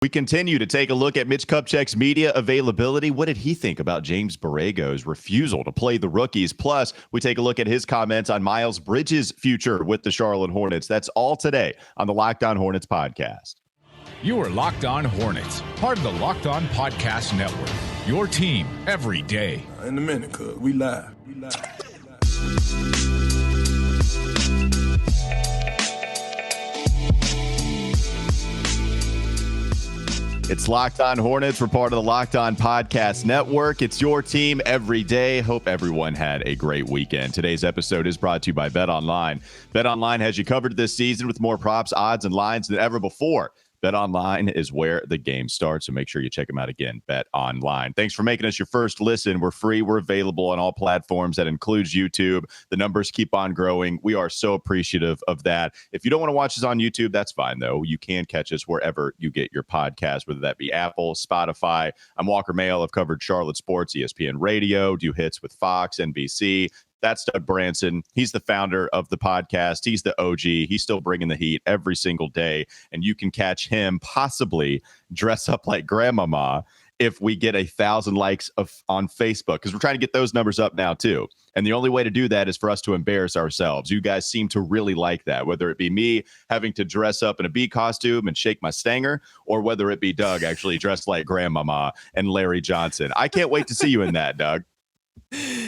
We continue to take a look at Mitch Kupchak's media availability. What did he think about James Borrego's refusal to play the rookies? Plus, we take a look at his comments on Miles Bridges' future with the Charlotte Hornets. That's all today on the Locked On Hornets podcast. You are Locked On Hornets, part of the Locked On Podcast Network, your team every day. In a minute, cuz we live. It's Locked On Hornets. We're part of the Locked On Podcast Network. It's your team every day. Hope everyone had a great weekend. Today's episode is brought to you by BetOnline. BetOnline has you covered this season with more props, odds, and lines than ever before. BetOnline is where the game starts, so make sure you check them out again. BetOnline. Thanks for making us your first listen. We're free. We're available on all platforms. That includes YouTube. The numbers keep on growing. We are so appreciative of that. If you don't want to watch us on YouTube, that's fine, though. You can catch us wherever you get your podcast, whether that be Apple, Spotify. I'm Walker Mail. I've covered Charlotte sports, ESPN Radio, do hits with Fox, NBC. That's Doug Branson. He's the founder of the podcast. He's the OG. He's still bringing the heat every single day. And you can catch him possibly dress up like grandmama if we get 1,000 likes on Facebook, because we're trying to get those numbers up now too. And the only way to do that is for us to embarrass ourselves. You guys seem to really like that, whether it be me having to dress up in a bee costume and shake my stanger, or whether it be Doug actually dressed like grandmama and Larry Johnson. I can't wait to see you in that, Doug.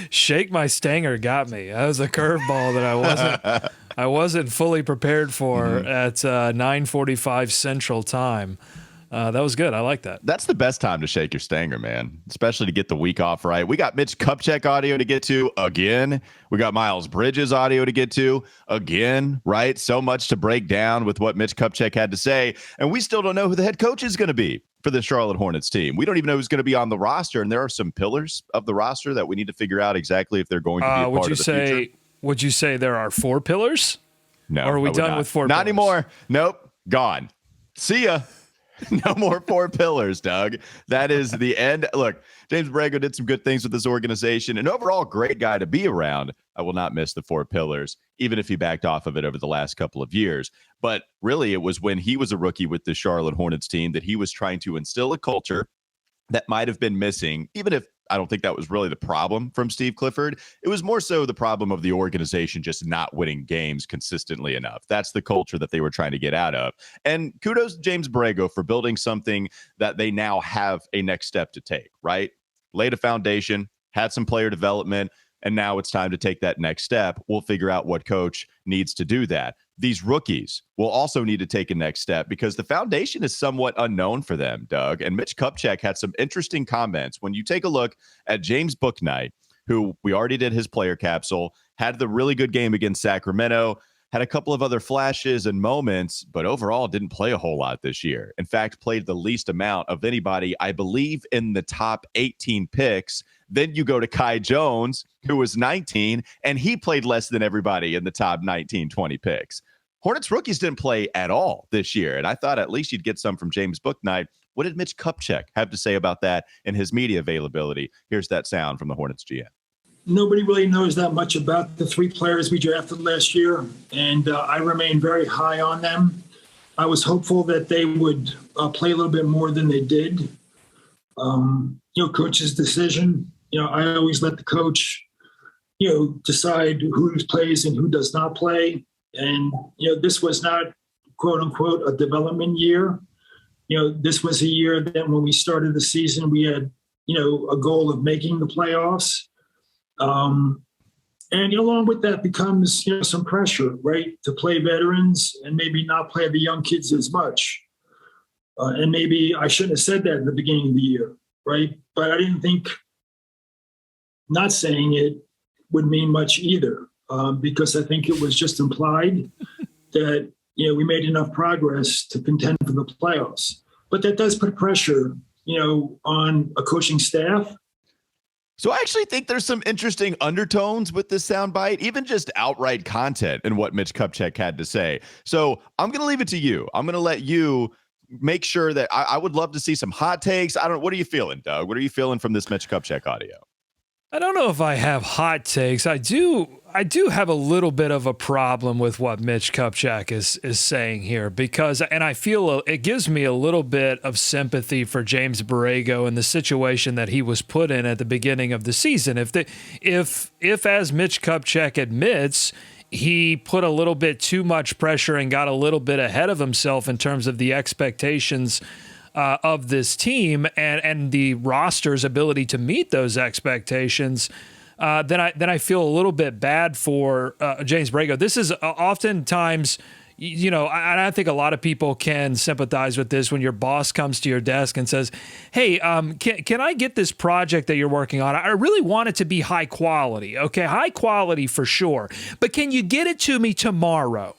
Shake my stanger got me. That was a curveball that I wasn't fully prepared for at 9:45 Central Time. That was good. I like that. That's the best time to shake your stanger, man, especially to get the week off right. We got Mitch Kupchak audio to get to again. We got Miles Bridges audio to get to again, right? So much to break down with what Mitch Kupchak had to say, and we still don't know who the head coach is going to be for the Charlotte Hornets team. We don't even know who's going to be on the roster, and there are some pillars of the roster that we need to figure out exactly if they're going to be a part of the future. Would you say there are 4 pillars? No. Or are we done with 4 pillars? Not anymore. Nope. Gone. See ya. No more 4 pillars, Doug. That is the end. Look, James Borrego did some good things with this organization. An overall great guy to be around. I will not miss the 4 pillars, even if he backed off of it over the last couple of years. But really, it was when he was a rookie with the Charlotte Hornets team that he was trying to instill a culture that might have been missing, even if I don't think that was really the problem from Steve Clifford. It was more so the problem of the organization just not winning games consistently enough. That's the culture that they were trying to get out of. And kudos to James Borrego for building something that they now have a next step to take, right? Laid a foundation, had some player development, and now it's time to take that next step. We'll figure out what coach needs to do that. These rookies will also need to take a next step because the foundation is somewhat unknown for them, Doug. And Mitch Kupchak had some interesting comments. When you take a look at James Bouknight, who we already did his player capsule, had the really good game against Sacramento, had a couple of other flashes and moments, but overall didn't play a whole lot this year. In fact, played the least amount of anybody, I believe, in the top 18 picks. Then you go to Kai Jones, who was 19, and he played less than everybody in the top 19, 20 picks. Hornets rookies didn't play at all this year, and I thought at least you'd get some from James Bouknight. What did Mitch Kupchak have to say about that and his media availability? Here's that sound from the Hornets GM. Nobody really knows that much about the 3 players we drafted last year, and I remain very high on them. I was hopeful that they would play a little bit more than they did. Coach's decision. I always let the coach, decide who plays and who does not play. And, this was not, quote unquote, a development year. This was a year that when we started the season, we had, a goal of making the playoffs. And along with that becomes, some pressure, right, to play veterans and maybe not play the young kids as much. And maybe I shouldn't have said that in the beginning of the year, right? But I didn't think not saying it would mean much either, because I think it was just implied that, we made enough progress to contend for the playoffs. But that does put pressure, on a coaching staff. So I actually think there's some interesting undertones with this soundbite, even just outright content in what Mitch Kupchak had to say. So I'm going to leave it to you. I'm going to let you make sure that I would love to see some hot takes. What are you feeling, Doug? What are you feeling from this Mitch Kupchak audio? I don't know if I have hot takes. I do I do have a little bit of a problem with what Mitch Kupchak is saying here because, and I feel it gives me a little bit of sympathy for James Borrego and the situation that he was put in at the beginning of the season. If as Mitch Kupchak admits, he put a little bit too much pressure and got a little bit ahead of himself in terms of the expectations of this team and the roster's ability to meet those expectations, then I feel a little bit bad for James Borrego. This is oftentimes, I think a lot of people can sympathize with this when your boss comes to your desk and says, hey, can I get this project that you're working on? I really want it to be high quality. Okay, high quality for sure. But can you get it to me tomorrow?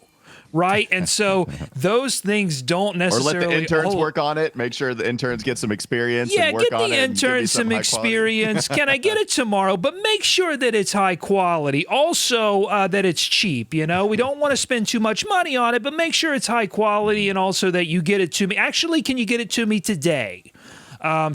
Right. And so those things don't necessarily. Or let the interns work on it. Make sure the interns get some experience. Yeah, and work get on the it interns some experience. Can I get it tomorrow? But make sure that it's high quality. Also, that it's cheap. We don't want to spend too much money on it, but make sure it's high quality and also that you get it to me. Actually, can you get it to me today? That'd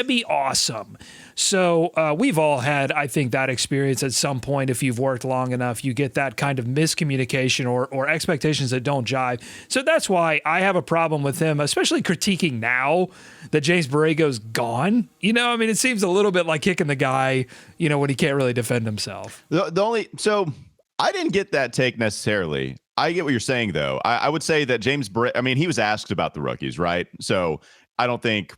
be awesome. So we've all had, I think, that experience at some point. If you've worked long enough, you get that kind of miscommunication or expectations that don't jive. So that's why I have a problem with him, especially critiquing now that James Borrego's gone. It seems a little bit like kicking the guy, when he can't really defend himself. So I didn't get that take necessarily. I get what you're saying, though. I would say that he was asked about the rookies, right? So I don't think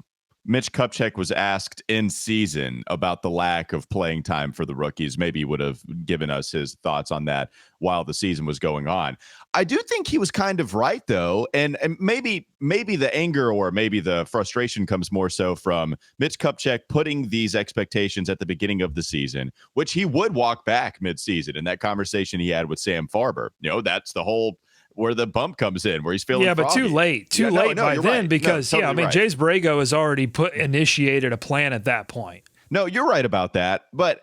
Mitch Kupchak was asked in season about the lack of playing time for the rookies. Maybe he would have given us his thoughts on that while the season was going on. I do think he was kind of right, though. And maybe the anger or maybe the frustration comes more so from Mitch Kupchak putting these expectations at the beginning of the season, which he would walk back midseason in that conversation he had with Sam Farber. That's the whole where the bump comes in, where he's feeling but froggy. too late by then right. because Totally right. James Borrego has already initiated a plan at that point. No, you're right about that. But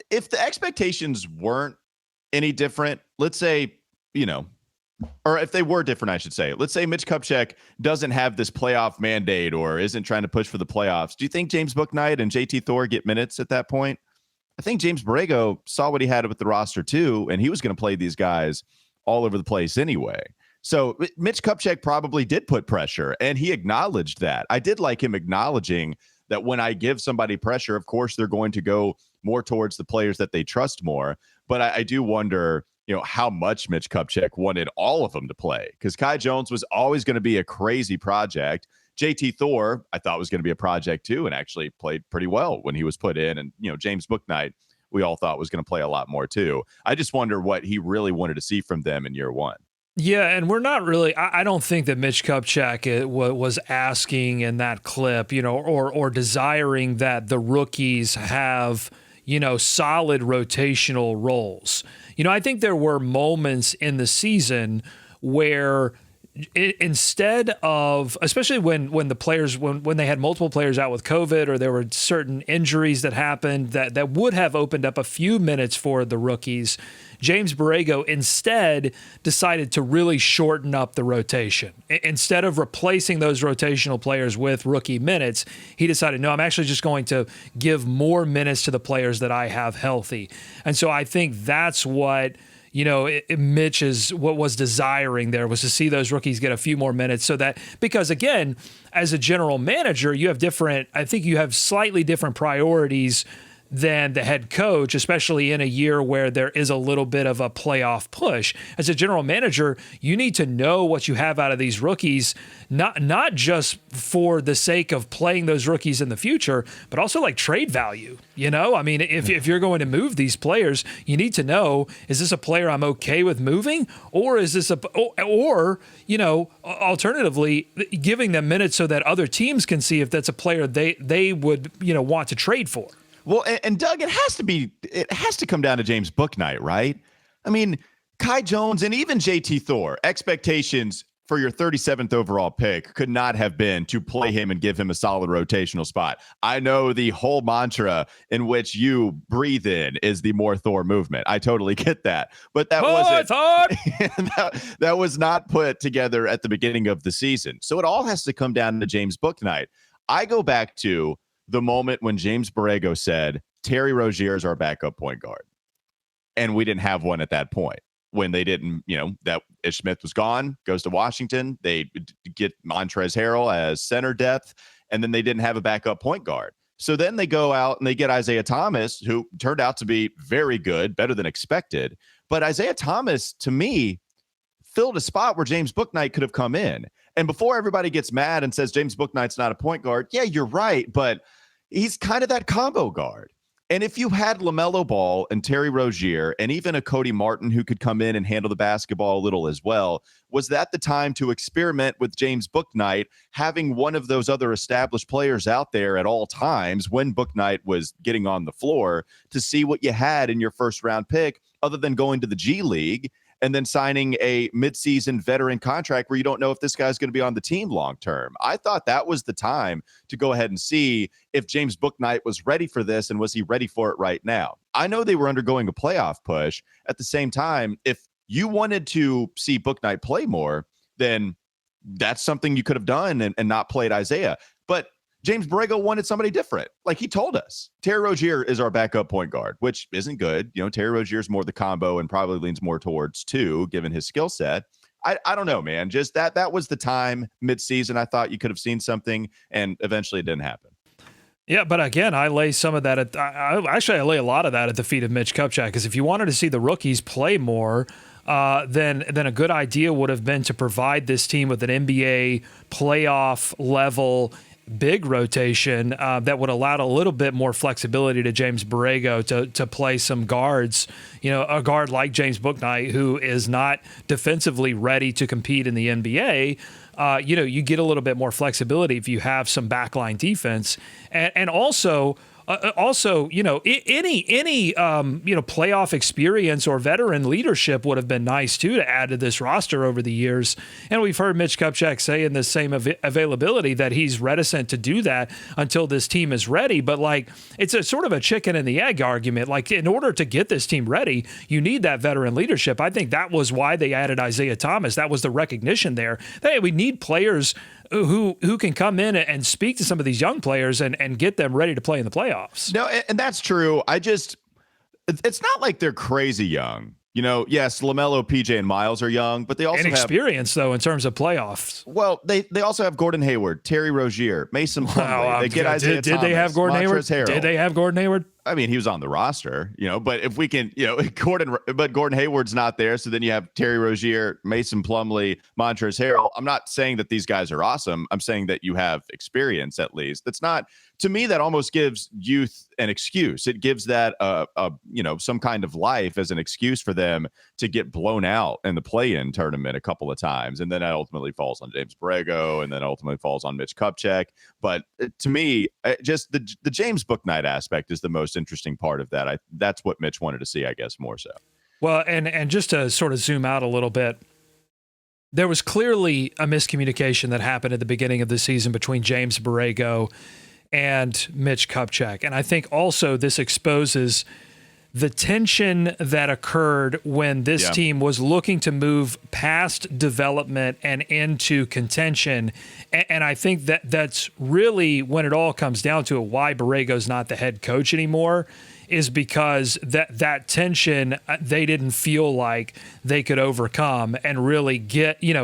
if the expectations weren't any different, let's say, or if they were different, I should say, let's say Mitch Kupchak doesn't have this playoff mandate or isn't trying to push for the playoffs. Do you think James Bouknight and JT Thor get minutes at that point? I think James Borrego saw what he had with the roster too, and he was going to play these guys all over the place anyway. So Mitch Kupchak probably did put pressure, and he acknowledged that. I did like him acknowledging that when I give somebody pressure, of course, they're going to go more towards the players that they trust more. But I do wonder, how much Mitch Kupchak wanted all of them to play, because Kai Jones was always going to be a crazy project. JT Thor, I thought, was going to be a project too, and actually played pretty well when he was put in. And, James Bouknight, we all thought was going to play a lot more too. I just wonder what he really wanted to see from them in year one. Yeah, and we're not really. I don't think that Mitch Kupchak was asking in that clip, or desiring that the rookies have, solid rotational roles. I think there were moments in the season where instead of, especially when the players, when they had multiple players out with COVID or there were certain injuries that happened that would have opened up a few minutes for the rookies, James Borrego instead decided to really shorten up the rotation. Instead of replacing those rotational players with rookie minutes, he decided, no, I'm actually just going to give more minutes to the players that I have healthy. And so I think that's what, Mitch is what was desiring there, was to see those rookies get a few more minutes, so that, because again, as a general manager, you have slightly different priorities than the head coach, especially in a year where there is a little bit of a playoff push. As a general manager, you need to know what you have out of these rookies, not just for the sake of playing those rookies in the future, but also like trade value. If you're going to move these players, you need to know, is this a player I'm okay with moving, or is this alternatively giving them minutes so that other teams can see if that's a player they would want to trade for. Well, and Doug, it has to come down to James Bouknight, right? I mean, Kai Jones and even JT Thor, expectations for your 37th overall pick could not have been to play him and give him a solid rotational spot. I know the whole mantra in which you breathe in is the more Thor movement. I totally get that. But that wasn't that was not put together at the beginning of the season. So it all has to come down to James Bouknight. I go back to the moment when James Borrego said, Terry Rozier is our backup point guard. and we didn't have one at that point. When they didn't, that Ish Smith was gone, goes to Washington. They get Montrezl Harrell as center depth, and then they didn't have a backup point guard. So then they go out and they get Isaiah Thomas, who turned out to be very good, better than expected. But Isaiah Thomas, to me, filled a spot where James Bouknight could have come in. And before everybody gets mad and says James Bouknight's not a point guard, yeah, you're right, but he's kind of that combo guard. And if you had LaMelo Ball and Terry Rozier and even a Cody Martin who could come in and handle the basketball a little as well, was that the time to experiment with James Bouknight, having one of those other established players out there at all times when Bouknight was getting on the floor to see what you had in your first round pick, other than going to the G League and then signing a midseason veteran contract where you don't know if this guy's going to be on the team long term? I thought that was the time to go ahead and see if James Bouknight was ready for this, and was he ready for it right now? I know they were undergoing a playoff push. At the same time, if you wanted to see Bouknight play more, then that's something you could have done and not played Isaiah. But James Borrego wanted somebody different. Like he told us, Terry Rozier is our backup point guard, which isn't good. Terry Rozier is more the combo and probably leans more towards two, given his skill set. I don't know, man. Just that was the time midseason. I thought you could have seen something, and eventually it didn't happen. Yeah, but again, I lay some of that I lay a lot of that at the feet of Mitch Kupchak, because if you wanted to see the rookies play more, then a good idea would have been to provide this team with an NBA playoff level big rotation that would allow a little bit more flexibility to James Borrego to play some guards. A guard like James Bouknight, who is not defensively ready to compete in the NBA. You get a little bit more flexibility if you have some backline defense, and also, any playoff experience or veteran leadership would have been nice too to add to this roster over the years. And we've heard Mitch Kupchak say in the same availability that he's reticent to do that until this team is ready. But it's a sort of a chicken and the egg argument. Like, in order to get this team ready, you need that veteran leadership. I think that was why they added Isaiah Thomas. That was the recognition there. Hey, we need players who can come in and speak to some of these young players and get them ready to play in the playoffs. No, and that's true. It's not like they're crazy young. Yes, LaMelo, PJ, and Miles are young, but they also have experience, though, in terms of playoffs. Well, they also have Gordon Hayward, Terry Rozier, Mason Plumlee. They get Isaiah Thomas. Did they have Gordon Hayward? Harrell. Did they have Gordon Hayward? I mean, he was on the roster, but if we can, Gordon Hayward's not there. So then you have Terry Rozier, Mason Plumlee, Montrezl Harrell. I'm not saying that these guys are awesome. I'm saying that you have experience, at least. That's not, to me, that almost gives youth an excuse. It gives that, some kind of life as an excuse for them to get blown out in the play-in tournament a couple of times. And then that ultimately falls on James Borrego, and then ultimately falls on Mitch Kupchak. But to me, just the James Bouknight aspect is the most interesting part of that. That's what Mitch wanted to see, I guess, more so. Well, and just to sort of zoom out a little bit, there was clearly a miscommunication that happened at the beginning of the season between James Borrego and Mitch Kupchak. And I think also this exposes the tension that occurred when this team was looking to move past development and into contention. And I think that's really, when it all comes down to it, why Borrego's not the head coach anymore, is because that tension they didn't feel like they could overcome and really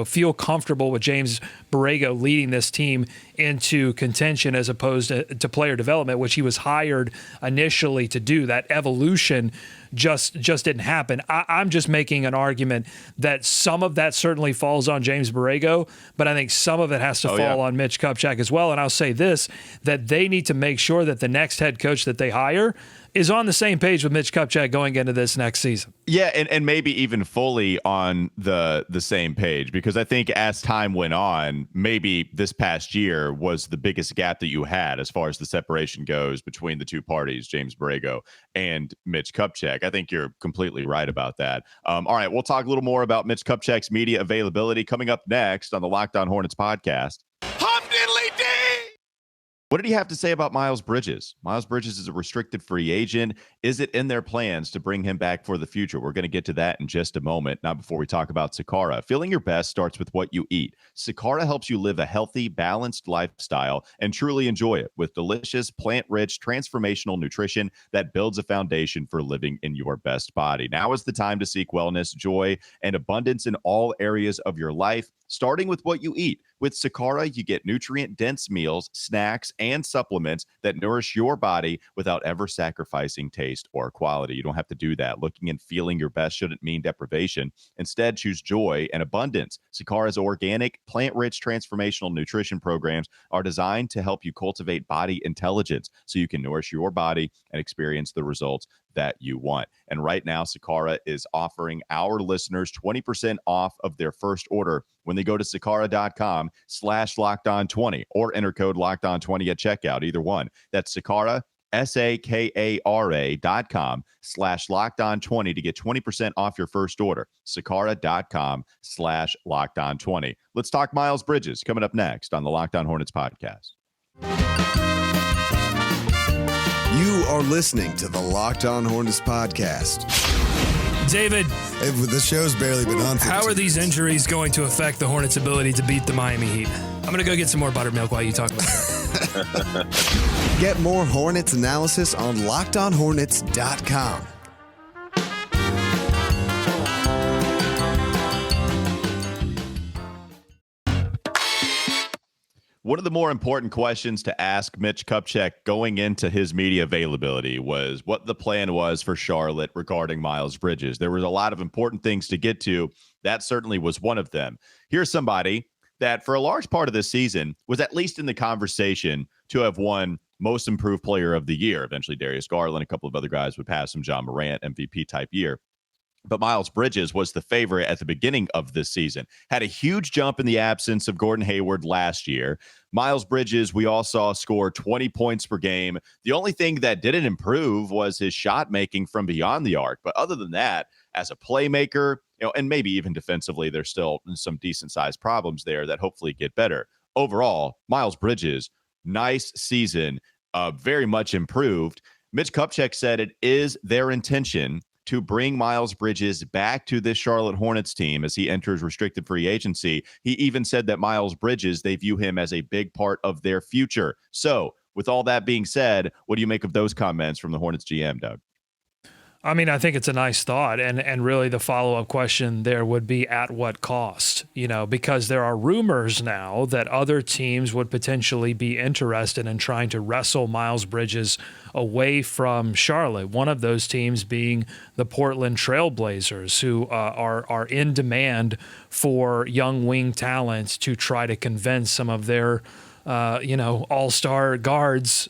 feel comfortable with James Borrego leading this team into contention as opposed to player development, which he was hired initially to do. That evolution just didn't happen. I'm just making an argument that some of that certainly falls on James Borrego, but I think some of it has to fall on Mitch Kupchak as well. And I'll say this, that they need to make sure that the next head coach that they hire is on the same page with Mitch Kupchak going into this next season. Yeah, and maybe even fully on the same page, because I think as time went on, maybe this past year was the biggest gap that you had as far as the separation goes between the two parties, James Borrego and Mitch Kupchak. I think you're completely right about that. All right, we'll talk a little more about Mitch Kupchak's media availability coming up next on the Locked On Hornets podcast. What did he have to say about Miles Bridges? Miles Bridges is a restricted free agent. Is it in their plans to bring him back for the future? We're going to get to that in just a moment. Not before we talk about Sakara. Feeling your best starts with what you eat. Sakara helps you live a healthy, balanced lifestyle and truly enjoy it with delicious, plant-rich, transformational nutrition that builds a foundation for living in your best body. Now is the time to seek wellness, joy, and abundance in all areas of your life, starting with what you eat. With Sakara, you get nutrient-dense meals, snacks, and supplements that nourish your body without ever sacrificing taste or quality. You don't have to do that. Looking and feeling your best shouldn't mean deprivation. Instead, choose joy and abundance. Sakara's organic, plant-rich, transformational nutrition programs are designed to help you cultivate body intelligence so you can nourish your body and experience the results that you want. And right now, Sakara is offering our listeners 20% off of their first order when they go to sakara.com/lockedon20 or enter code lockedon20 at checkout. Either one. That's Sakara, sakara.com/lockedon20 to get 20% off your first order. Sakara.com/lockedon20. Let's talk Miles Bridges coming up next on the Locked On Hornets podcast. You are listening to the Locked On Hornets podcast. David, The show's barely been on. how are these injuries going to affect the Hornets' ability to beat the Miami Heat? I'm going to go get some more buttermilk while you talk about that. Get more Hornets analysis on LockedOnHornets.com. One of the more important questions to ask Mitch Kupchak going into his media availability was what the plan was for Charlotte regarding Miles Bridges. There was a lot of important things to get to. That certainly was one of them. Here's somebody that for a large part of this season was at least in the conversation to have won Most Improved Player of the Year. Eventually, Darius Garland, a couple of other guys would pass him, John Morant, MVP type year. But Miles Bridges was the favorite at the beginning of this season. Had a huge jump in the absence of Gordon Hayward last year. Miles Bridges, we all saw score 20 points per game. The only thing that didn't improve was his shot making from beyond the arc. But other than that, as a playmaker, and maybe even defensively, there's still some decent sized problems there that hopefully get better. Overall, Miles Bridges, nice season, very much improved. Mitch Kupchak said it is their intention to bring Miles Bridges back to this Charlotte Hornets team as he enters restricted free agency. He even said that Miles Bridges, they view him as a big part of their future. So with all that being said, what do you make of those comments from the Hornets GM, Doug? I mean, I think it's a nice thought, and really the follow-up question there would be at what cost, because there are rumors now that other teams would potentially be interested in trying to wrestle Miles Bridges away from Charlotte, one of those teams being the Portland Trail Blazers, who are in demand for young wing talent to try to convince some of their all-star guards,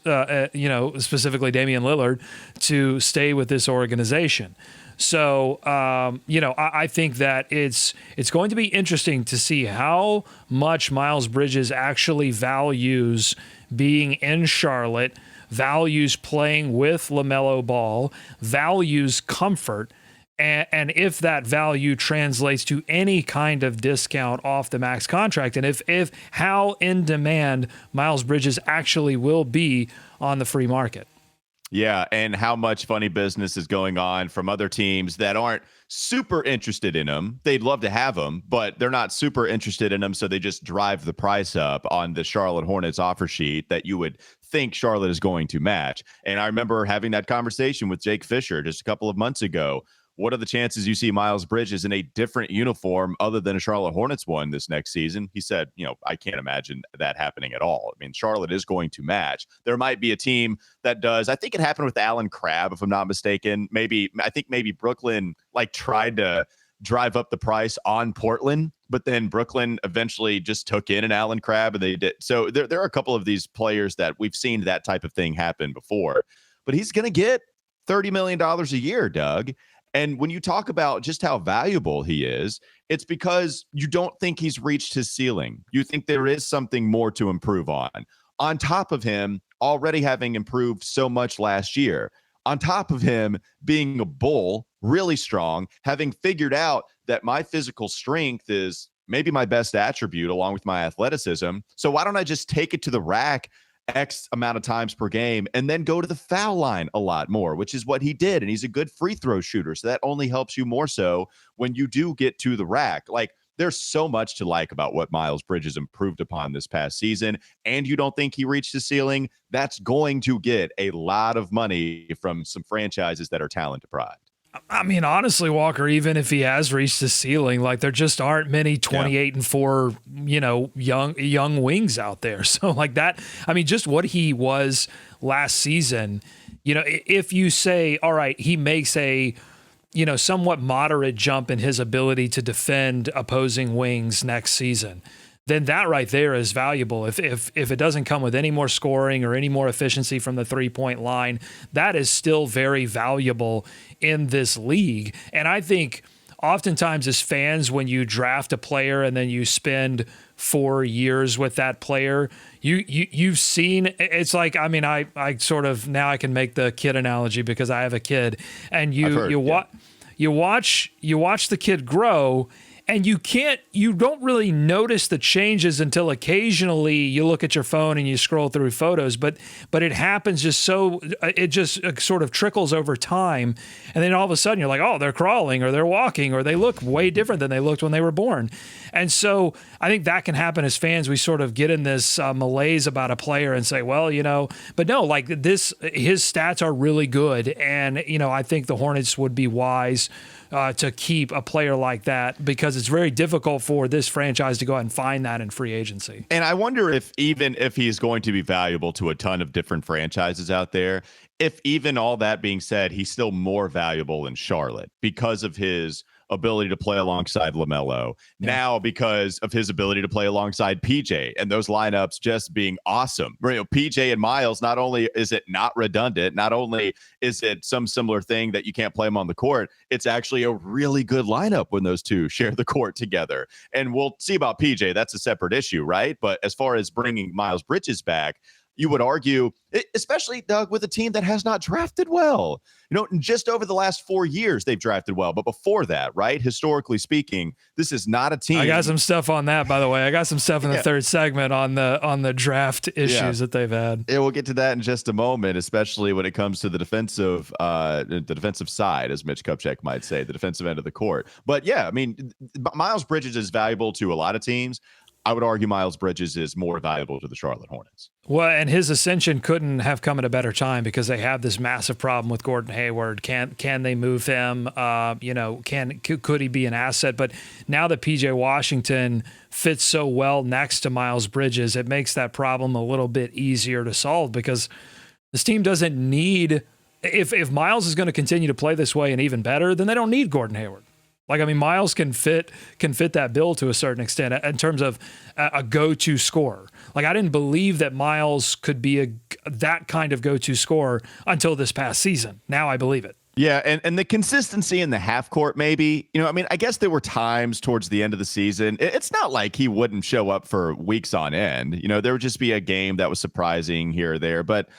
specifically Damian Lillard, to stay with this organization. So, I think that it's going to be interesting to see how much Miles Bridges actually values being in Charlotte, values playing with LaMelo Ball, values comfort, and if that value translates to any kind of discount off the max contract, and if how in demand Miles Bridges actually will be on the free market. Yeah, and how much funny business is going on from other teams that aren't super interested in him. They'd love to have him, but they're not super interested in him, so they just drive the price up on the Charlotte Hornets offer sheet that you would think Charlotte is going to match. And I remember having that conversation with Jake Fisher just a couple of months ago. What are the chances you see Miles Bridges in a different uniform other than a Charlotte Hornets one this next season? He said, I can't imagine that happening at all. I mean, Charlotte is going to match. There might be a team that does. I think it happened with Allen Crabbe, if I'm not mistaken. I think maybe Brooklyn tried to drive up the price on Portland, but then Brooklyn eventually just took in an Allen Crabbe, and they did. So there are a couple of these players that we've seen that type of thing happen before. But he's going to get $30 million a year, Doug. And when you talk about just how valuable he is, it's because you don't think he's reached his ceiling. You think there is something more to improve on top of him already having improved so much last year, on top of him being a bull, really strong, having figured out that my physical strength is maybe my best attribute along with my athleticism. So why don't I just take it to the rack X amount of times per game and then go to the foul line a lot more, which is what he did. And he's a good free throw shooter. So that only helps you more so when you do get to the rack. Like, there's so much to like about what Miles Bridges improved upon this past season, and you don't think he reached his ceiling, that's going to get a lot of money from some franchises that are talent deprived. I mean, honestly, Walker, even if he has reached the ceiling, like there just aren't many 28-4, young wings out there. So like that, I mean, just what he was last season, if you say, all right, he makes a somewhat moderate jump in his ability to defend opposing wings next season, then that right there is valuable. If it doesn't come with any more scoring or any more efficiency from the 3-point line, that is still very valuable in this league. And I think oftentimes as fans, when you draft a player and then you spend 4 years with that player, you've seen, it's like, I mean, I sort of, now I can make the kid analogy because I have a kid, and you watch the kid grow, and you don't really notice the changes until occasionally you look at your phone and you scroll through photos, but it happens it just sort of trickles over time. And then all of a sudden you're like, oh, they're crawling or they're walking or they look way different than they looked when they were born. And so I think that can happen as fans. We sort of get in this malaise about a player and say, well, but no, like his stats are really good. And, I think the Hornets would be wise to keep a player like that, because it's very difficult for this franchise to go out and find that in free agency. And I wonder if even if he's going to be valuable to a ton of different franchises out there, if even all that being said, he's still more valuable in Charlotte because of his ability to play alongside LaMelo. Yeah. Now, because of his ability to play alongside PJ and those lineups just being awesome. PJ and Miles, not only is it not redundant, not only is it some similar thing that you can't play them on the court, it's actually a really good lineup when those two share the court together. And we'll see about PJ. That's a separate issue, right? But as far as bringing Miles Bridges back, you would argue, especially, Doug, with a team that has not drafted well. Just over the last 4 years, they've drafted well. But before that, right, historically speaking, this is not a team. I got some stuff on that, by the way. I got some stuff in the third segment on the draft issues that they've had. Yeah, we'll get to that in just a moment, especially when it comes to the defensive side, as Mitch Kupchak might say, the defensive end of the court. But yeah, I mean, Miles Bridges is valuable to a lot of teams. I would argue Miles Bridges is more valuable to the Charlotte Hornets. Well, and his ascension couldn't have come at a better time because they have this massive problem with Gordon Hayward. Can they move him? Could he be an asset? But now that PJ Washington fits so well next to Miles Bridges, it makes that problem a little bit easier to solve, because this team doesn't need, if Miles is going to continue to play this way and even better, then they don't need Gordon Hayward. Like, I mean, Miles can fit that bill to a certain extent in terms of a go-to scorer. Like, I didn't believe that Miles could be that kind of go-to scorer until this past season. Now I believe it. Yeah, and the consistency in the half court, maybe, I guess there were times towards the end of the season. It's not like he wouldn't show up for weeks on end. There would just be a game that was surprising here or there. But,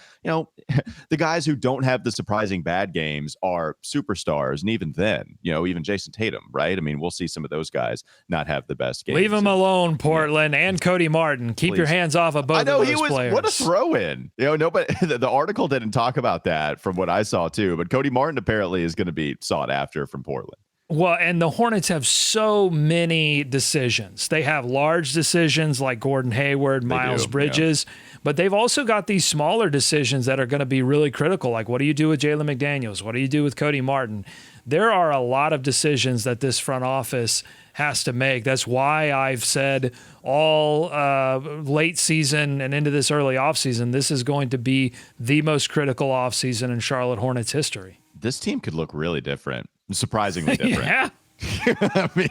the guys who don't have the surprising bad games are superstars. And even then, even Jason Tatum, right? I mean, we'll see some of those guys not have the best games. Leave them alone, Portland, and Cody Martin. Keep your hands off of both of those players. What a throw in. But the article didn't talk about that from what I saw too. But Cody Martin apparently is going to be sought after from Portland. Well, and the Hornets have so many decisions. They have large decisions like Gordon Hayward, Miles Bridges, but they've also got these smaller decisions that are going to be really critical. Like, what do you do with Jalen McDaniels? What do you do with Cody Martin? There are a lot of decisions that this front office has to make. That's why I've said all late season and into this early offseason, this is going to be the most critical offseason in Charlotte Hornets history. This team could look really different. Surprisingly different. Yeah. I mean,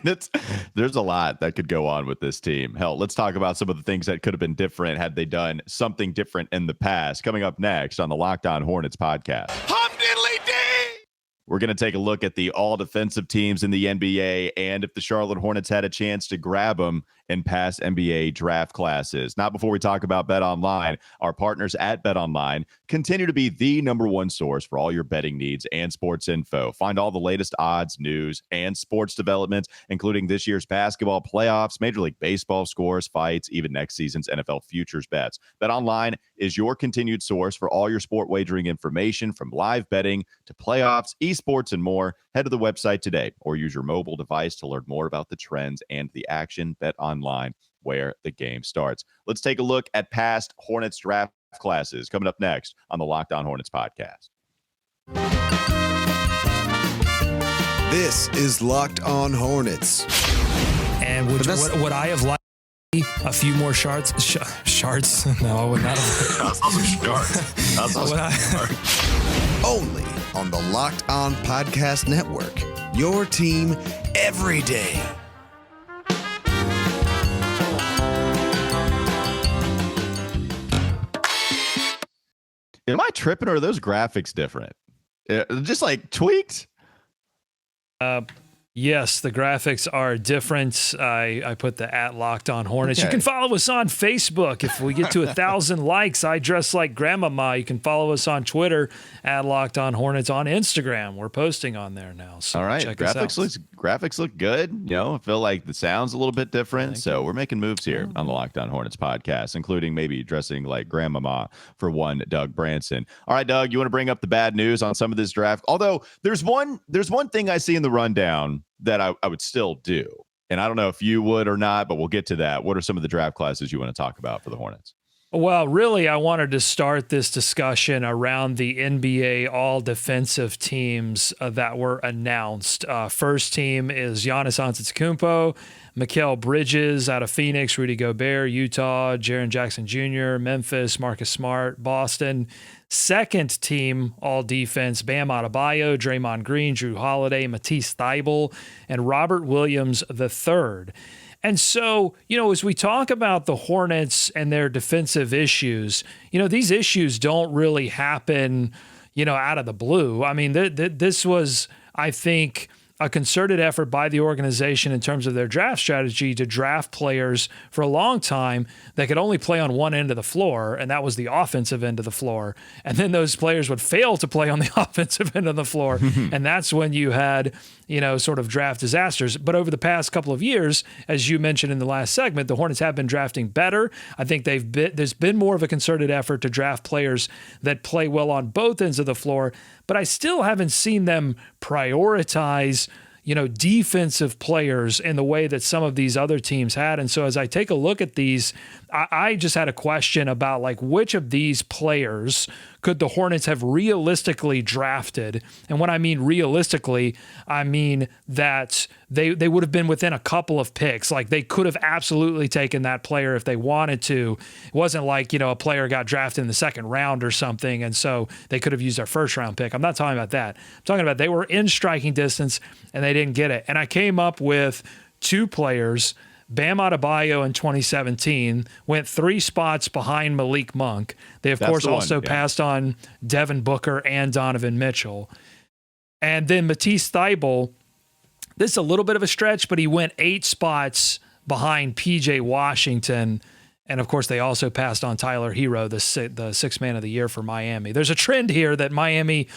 there's a lot that could go on with this team. Hell, let's talk about some of the things that could have been different had they done something different in the past. Coming up next on the Locked On Hornets podcast. We're going to take a look at the all defensive teams in the NBA and if the Charlotte Hornets had a chance to grab them in past NBA draft classes. Not before we talk about BetOnline. Our partners at BetOnline continue to be the number one source for all your betting needs and sports info. Find all the latest odds, news, and sports developments, including this year's basketball playoffs, Major League Baseball scores, fights, even next season's NFL futures bets. BetOnline is your continued source for all your sport wagering information, from live betting to playoffs, esports, and more. Head to the website today or use your mobile device to learn more about the trends and the action. BetOnline, where the game starts. Let's take a look at past Hornets draft classes coming up next on the Locked On Hornets podcast. This is Locked On Hornets. And would I have liked a few more shards? Shards? No, I would not have. Only on the Locked On Podcast Network. Your team every day. Am I tripping, or are those graphics different? Just like tweaked? Yes, the graphics are different. I put the @ Locked On Hornets. Okay. You can follow us on Facebook. If we get to 1,000 likes, I dress like Grandmama. You can follow us on Twitter @ Locked On Hornets. On Instagram, we're posting on there now. So All right, check us out. graphics look good. You know, I feel like the sound's a little bit different. So we're making moves here on the Locked On Hornets podcast, including maybe dressing like Grandmama for one Doug Branson. All right, Doug, you want to bring up the bad news on some of this draft? Although there's one thing I see in the rundown that I would still do. And I don't know if you would or not, but we'll get to that. What are some of the draft classes you want to talk about for the Hornets? Well, really, I wanted to start this discussion around the NBA all-defensive teams that were announced. First team is Giannis Antetokounmpo, Mikel Bridges out of Phoenix, Rudy Gobert, Utah, Jaren Jackson Jr., Memphis, Marcus Smart, Boston. Second team all-defense, Bam Adebayo, Draymond Green, Drew Holiday, Matisse Thybulle, and Robert Williams III. And so, as we talk about the Hornets and their defensive issues, these issues don't really happen, out of the blue. I mean, this was, I think, a concerted effort by the organization in terms of their draft strategy to draft players for a long time that could only play on one end of the floor, and that was the offensive end of the floor. And then those players would fail to play on the offensive end of the floor, and that's when you had, sort of draft disasters. But over the past couple of years, as you mentioned in the last segment, the Hornets have been drafting better. I think there's been more of a concerted effort to draft players that play well on both ends of the floor, but I still haven't seen them prioritize defensive players in the way that some of these other teams had. And so as I take a look at these, I just had a question about which of these players could the Hornets have realistically drafted? And when I mean realistically, I mean that they would have been within a couple of picks. Like they could have absolutely taken that player if they wanted to. It wasn't like, a player got drafted in the second round or something, and so they could have used their first round pick. I'm not talking about that. I'm talking about they were in striking distance and they didn't get it. And I came up with two players. Bam Adebayo in 2017 went 3 spots behind Malik Monk. They, of course, also passed on Devin Booker and Donovan Mitchell. And then Matisse Thybulle, this is a little bit of a stretch, but he went 8 spots behind PJ Washington. And, of course, they also passed on Tyler Hero, the sixth man of the year for Miami. There's a trend here that Miami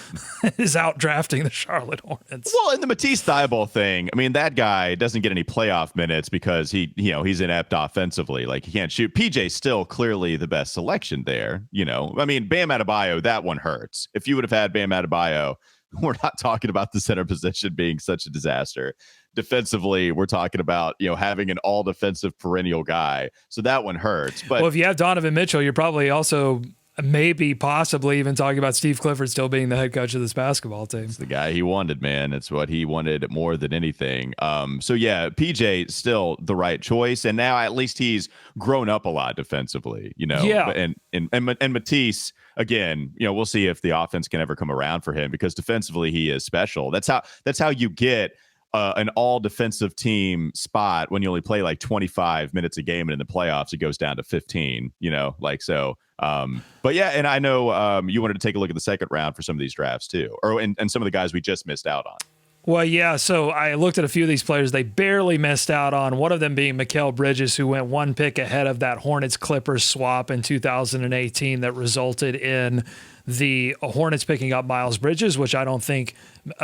is out drafting the Charlotte Hornets. Well, in the Matisse Thybulle thing, I mean, that guy doesn't get any playoff minutes because he's inept offensively. Like, he can't shoot. PJ's still clearly the best selection there. I mean, Bam Adebayo, that one hurts. If you would have had Bam Adebayo, we're not talking about the center position being such a disaster. Defensively, we're talking about, having an all defensive perennial guy. So that one hurts. But if you have Donovan Mitchell, you're probably also possibly even talking about Steve Clifford still being the head coach of this basketball team. It's the guy he wanted, man. It's what he wanted more than anything. So yeah, PJ still the right choice. And now at least he's grown up a lot defensively, Yeah. And Matisse, again, we'll see if the offense can ever come around for him because defensively he is special. That's how you get an all defensive team spot when you only play like 25 minutes a game, and in the playoffs it goes down to 15, like so. But yeah, and I know you wanted to take a look at the second round for some of these drafts too, and some of the guys we just missed out on. Well, yeah, so I looked at a few of these players they barely missed out on, one of them being Mikel Bridges, who went one pick ahead of that Hornets-Clippers swap in 2018 that resulted in the Hornets picking up Miles Bridges, which I don't think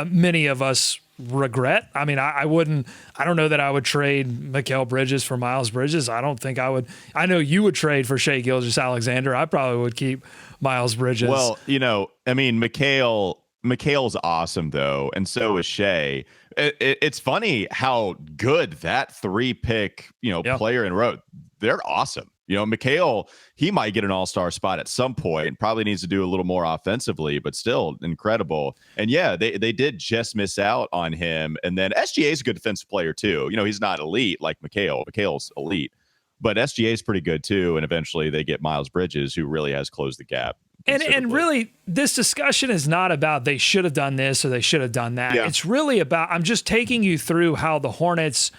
many of us regret. I mean, I don't know that I would trade Mikel Bridges for Miles Bridges. I don't think I would. I know you would trade for Shai Gilgeous-Alexander. I probably would keep Miles Bridges. Well, I mean, Mikel's awesome though, and so is Shai. It's funny how good that 3-pick, player in a row. They're awesome. Mikel, he might get an all-star spot at some point and probably needs to do a little more offensively, but still incredible. And yeah, they did just miss out on him. And then SGA is a good defensive player too. He's not elite like Mikel. Mikel's elite, but SGA is pretty good too. And eventually they get Miles Bridges, who really has closed the gap. And really, this discussion is not about they should have done this or they should have done that. Yeah. It's really about, I'm just taking you through how the Hornets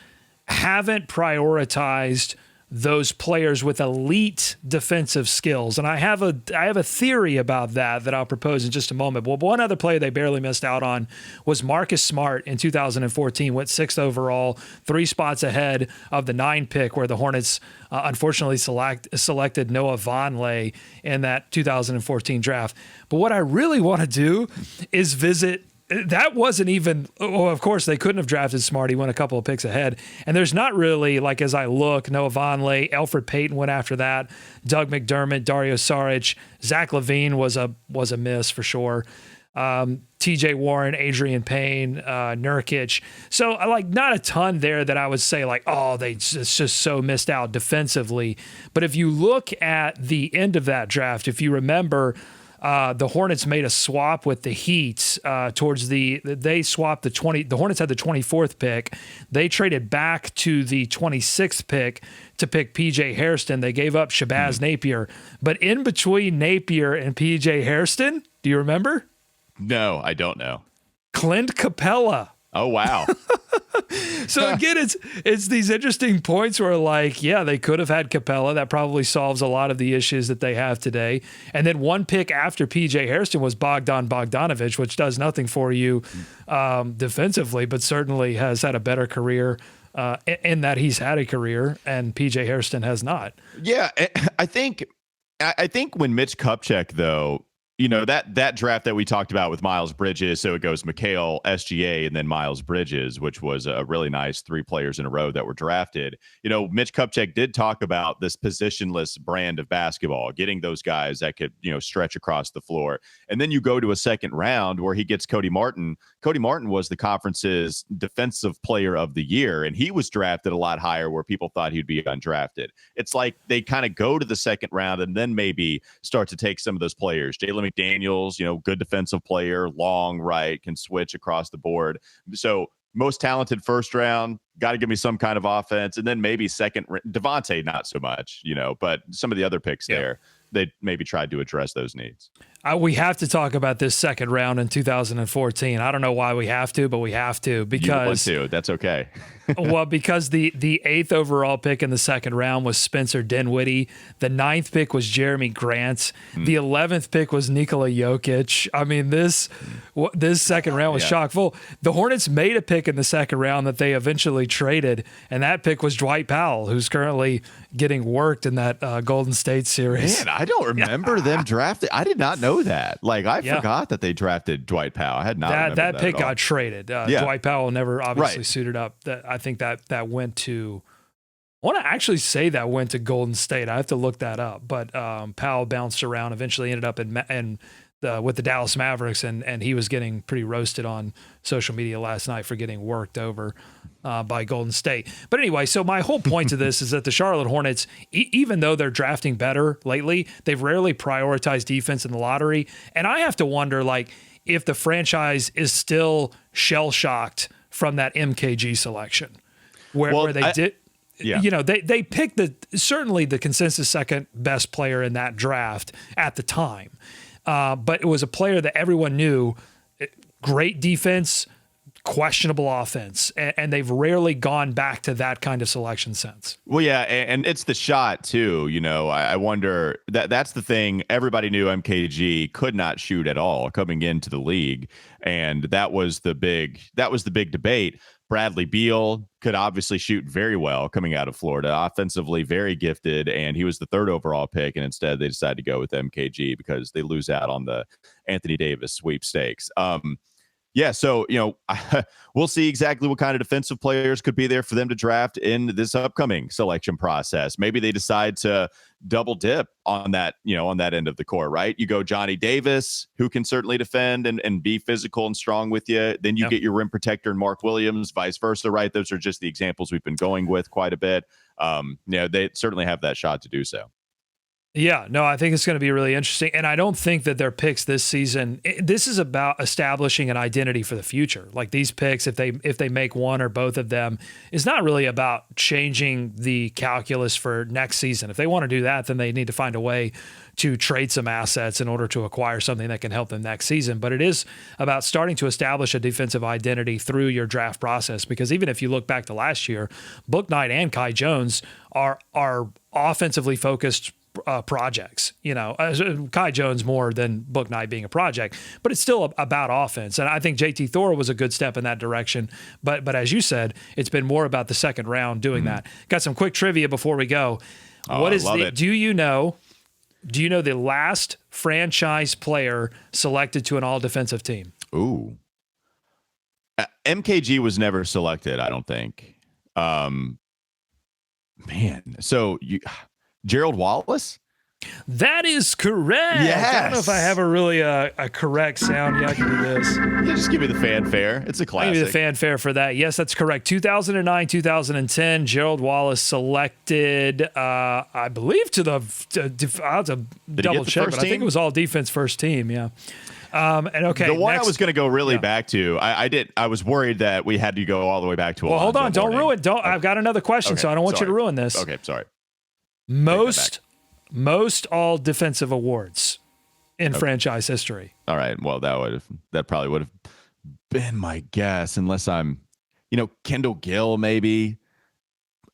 haven't prioritized those players with elite defensive skills. And I have a theory about that I'll propose in just a moment. Well, one other player they barely missed out on was Marcus Smart in 2014, went 6th overall, 3 spots ahead of the 9 pick, where the Hornets unfortunately selected Noah Vonleh in that 2014 draft. But what I really want to do is visit. That wasn't even, of course, they couldn't have drafted Smart. He went a couple of picks ahead. And there's not really, like, as I look, Noah Vonleh, Elfrid Payton went after that, Doug McDermott, Dario Saric, Zach LaVine was a miss for sure. TJ Warren, Adrian Payne, Nurkic. So, not a ton there that I would say, it's just so missed out defensively. But if you look at the end of that draft, if you remember, the Hornets made a swap with the Heat they swapped the Hornets had the 24th pick. They traded back to the 26th pick to pick PJ Hairston. They gave up Shabazz Napier. But in between Napier and PJ Hairston, do you remember? No, I don't know. Clint Capella. Oh, wow. So again, it's these interesting points where they could have had Capella. That probably solves a lot of the issues that they have today. And then one pick after PJ Hairston was Bogdan Bogdanovic, which does nothing for you defensively, but certainly has had a better career in that he's had a career, and PJ Hairston has not. Yeah, I think when Mitch Kupchak, though, that draft that we talked about with Miles Bridges, so it goes Mikel, SGA, and then Miles Bridges, which was a really nice 3 players in a row that were drafted. Mitch Kupchak did talk about this positionless brand of basketball, getting those guys that could, stretch across the floor. And then you go to a second round where he gets Cody Martin. Cody Martin was the conference's defensive player of the year, and he was drafted a lot higher where people thought he'd be undrafted. It's like they kind of go to the second round and then maybe start to take some of those players. Jalen McDaniels, good defensive player, long, right, can switch across the board. So most talented first round, got to give me some kind of offense. And then maybe second, Devontae, not so much, but some of the other picks there, they maybe tried to address those needs. We have to talk about this second round in 2014. I don't know why we have to, but we have to because you want to. That's okay. Well, because the 8th overall pick in the second round was Spencer Dinwiddie. The 9th pick was Jeremy Grant. The 11th pick was Nikola Jokic. I mean, this second round was chock full. The Hornets made a pick in the second round that they eventually traded, and that pick was Dwight Powell, who's currently getting worked in that Golden State series. Man, I don't remember them drafting. I did not know that. I forgot that they drafted Dwight Powell. I had not that pick got traded. Dwight Powell never obviously suited up. I think that went to. I want to actually say that went to Golden State. I have to look that up. But Powell bounced around. Eventually ended up with the Dallas Mavericks, and he was getting pretty roasted on social media last night for getting worked over by Golden State. But anyway, so my whole point to this is that the Charlotte Hornets, even though they're drafting better lately, they've rarely prioritized defense in the lottery. And I have to wonder, if the franchise is still shell-shocked from that MKG selection, where they did. Yeah. They picked certainly the consensus second best player in that draft at the time. But it was a player that everyone knew, great defense, questionable offense, and they've rarely gone back to that kind of selection since. Well, yeah, and it's the shot too. I wonder that's the thing. Everybody knew MKG could not shoot at all coming into the league, and that was the big debate. Bradley Beal could obviously shoot very well coming out of Florida, offensively very gifted, and he was the 3rd overall pick. And instead, they decided to go with MKG because they lose out on the Anthony Davis sweepstakes. Yeah, so, we'll see exactly what kind of defensive players could be there for them to draft in this upcoming selection process. Maybe they decide to double dip on that, on that end of the court, right? You go Johnny Davis, who can certainly defend and be physical and strong with you. Then you get your rim protector and Mark Williams, vice versa, right? Those are just the examples we've been going with quite a bit. They certainly have that shot to do so. Yeah, no, I think it's going to be really interesting. And I don't think that their picks this season, this is about establishing an identity for the future. Like these picks, if they make one or both of them, is not really about changing the calculus for next season. If they want to do that, then they need to find a way to trade some assets in order to acquire something that can help them next season. But it is about starting to establish a defensive identity through your draft process. Because even if you look back to last year, Bouknight and Kai Jones are offensively focused projects. Kai Jones more than Bouknight being a project, but it's still about offense. And I think JT Thor was a good step in that direction. But as you said, it's been more about the second round doing that. Got some quick trivia before we go. Do you know the last franchise player selected to an all defensive team? Ooh. MKG was never selected, I don't think. So Gerald Wallace? That is correct. Yes. I don't know if I have a really a correct sound. Yeah, I can do this. Yeah, just give me the fanfare. It's a classic. I'll give you the fanfare for that. Yes, that's correct. 2009, 2010, Gerald Wallace selected, I believe, to the I have to double check, but I think it was all defense first team. Yeah. And okay, the one I was going to go back to, I was worried that we had to go all the way back to. Well, hold on, don't ruin. I've got another question, so I don't want you to ruin this. Okay, sorry. Most all defensive awards in franchise history. All right. Well, that probably would have been my guess, unless I'm, Kendall Gill maybe.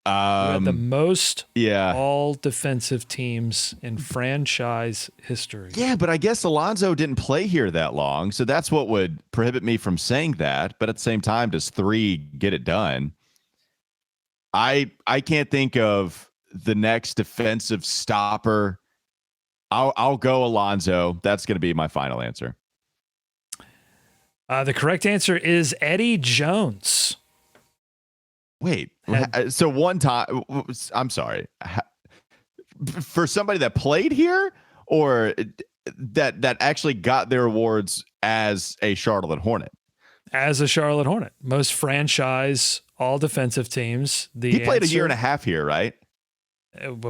The most all defensive teams in franchise history. Yeah, but I guess Alonzo didn't play here that long, so that's what would prohibit me from saying that. But at the same time, does 3 get it done? I can't think of the next defensive stopper. I'll go Alonzo. That's going to be my final answer. The correct answer is Eddie Jones. Wait, so one time, I'm sorry, for somebody that played here or that actually got their awards as a Charlotte Hornet? As a Charlotte Hornet. Most franchise all defensive teams. He played a year and a half here, right?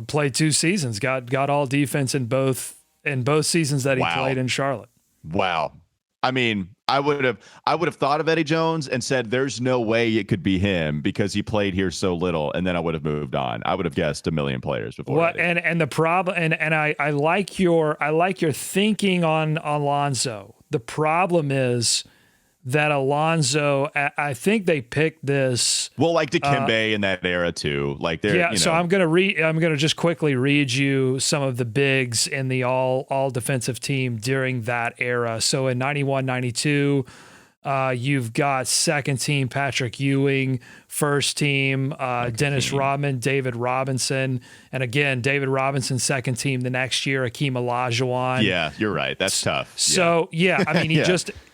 Played 2 seasons, got all defense in both seasons that he played in Charlotte. Wow. I mean, I would have thought of Eddie Jones and said there's no way it could be him because he played here so little, and then I would have moved on. I would have guessed 1 million players before. What and the problem and I like your thinking on Alonzo. The problem is that Alonzo, I think they picked this. Well, like Dikembe in that era too. Like they're, yeah. So I'm gonna just quickly read you some of the bigs in the all defensive team during that era. So in 91, 92, you've got second team Patrick Ewing, first team Dennis Rodman, David Robinson, and again David Robinson second team the next year Hakeem Olajuwon. Yeah, you're right. That's tough. So I mean,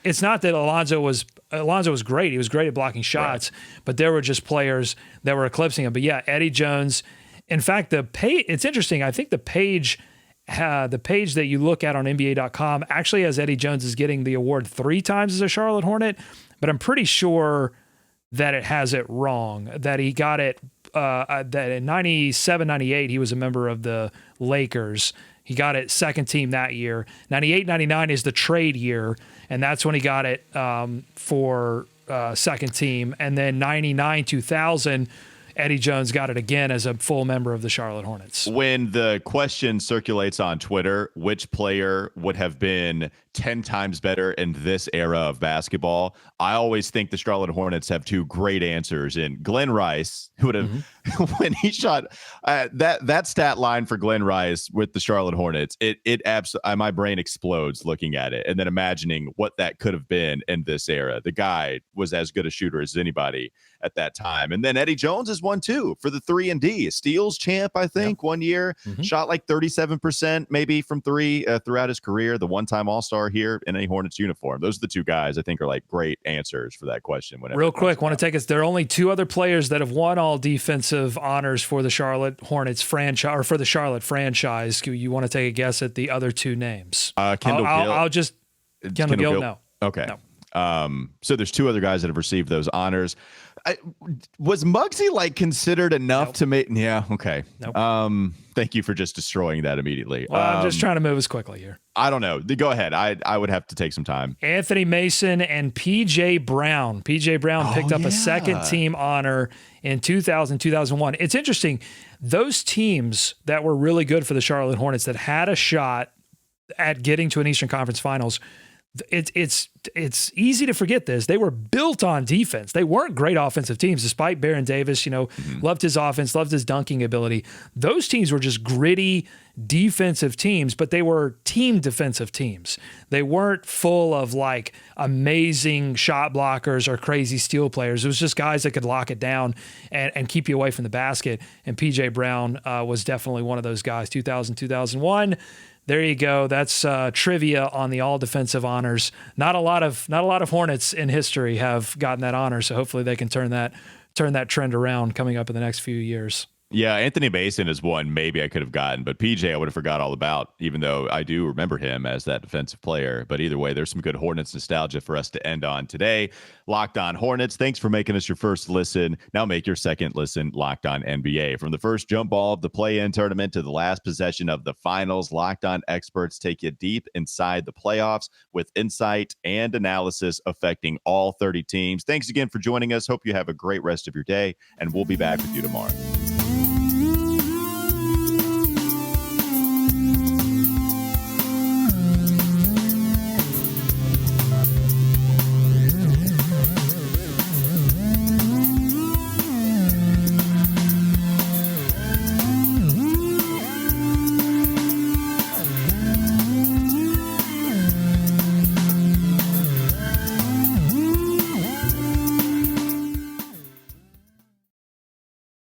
it's not that Alonzo was great. He was great at blocking shots, but there were just players that were eclipsing him. But yeah, Eddie Jones. In fact, it's interesting. I think the page that you look at on NBA.com actually has Eddie Jones is getting the award 3 times as a Charlotte Hornet, but I'm pretty sure that it has it wrong, that he got it, that in 97, 98, he was a member of the Lakers. He got it second team that year. 98, 99 is the trade year, and that's when he got it for second team. And then 99, 2000, Eddie Jones got it again as a full member of the Charlotte Hornets. When the question circulates on Twitter, which player would have been 10 times better in this era of basketball. I always think the Charlotte Hornets have two great answers in Glenn Rice, who would have, when he shot that stat line for Glenn Rice with the Charlotte Hornets, it absolutely, my brain explodes looking at it and then imagining what that could have been in this era. The guy was as good a shooter as anybody at that time. And then Eddie Jones is one too for the 3-and-D, steals champ, I think, 1 year, shot like 37% maybe from three throughout his career, the one-time All-Star here in a Hornets uniform. Those are the two guys I think are like great answers for that question. Real quick, want to take us, there are only two other players that have won all defensive honors for the Charlotte Hornets franchise, or for the Charlotte franchise. You want to take a guess at the other two names? Kendall Gill. I'll just, Kendall Gill, no. Okay. No. So there's two other guys that have received those honors. Was Muggsy like considered enough to make? Yeah. Okay. Nope. Thank you for just destroying that immediately. Well, I'm just trying to move as quickly here. I don't know. Go ahead. I would have to take some time. Anthony Mason and PJ Brown. PJ Brown picked up a second team honor in 2000, 2001. It's interesting. Those teams that were really good for the Charlotte Hornets that had a shot at getting to an Eastern Conference Finals, it's easy to forget this. They were built on defense. They weren't great offensive teams, despite Baron Davis, loved his offense, loved his dunking ability. Those teams were just gritty defensive teams, but they were team defensive teams. They weren't full of like amazing shot blockers or crazy steal players. It was just guys that could lock it down and keep you away from the basket. And PJ Brown was definitely one of those guys. 2000, 2001. There you go. That's trivia on the all defensive honors. Not a lot of Hornets in history have gotten that honor, so hopefully they can turn that trend around coming up in the next few years. Yeah, Anthony Mason is one maybe I could have gotten, but PJ I would have forgot all about, even though I do remember him as that defensive player. But either way, there's some good Hornets nostalgia for us to end on today. Locked On Hornets, thanks for making us your first listen. Now make your second listen Locked On NBA. From the first jump ball of the play-in tournament to the last possession of the finals, Locked On experts take you deep inside the playoffs with insight and analysis affecting all 30 teams. Thanks again for joining us. Hope you have a great rest of your day, and we'll be back with you tomorrow.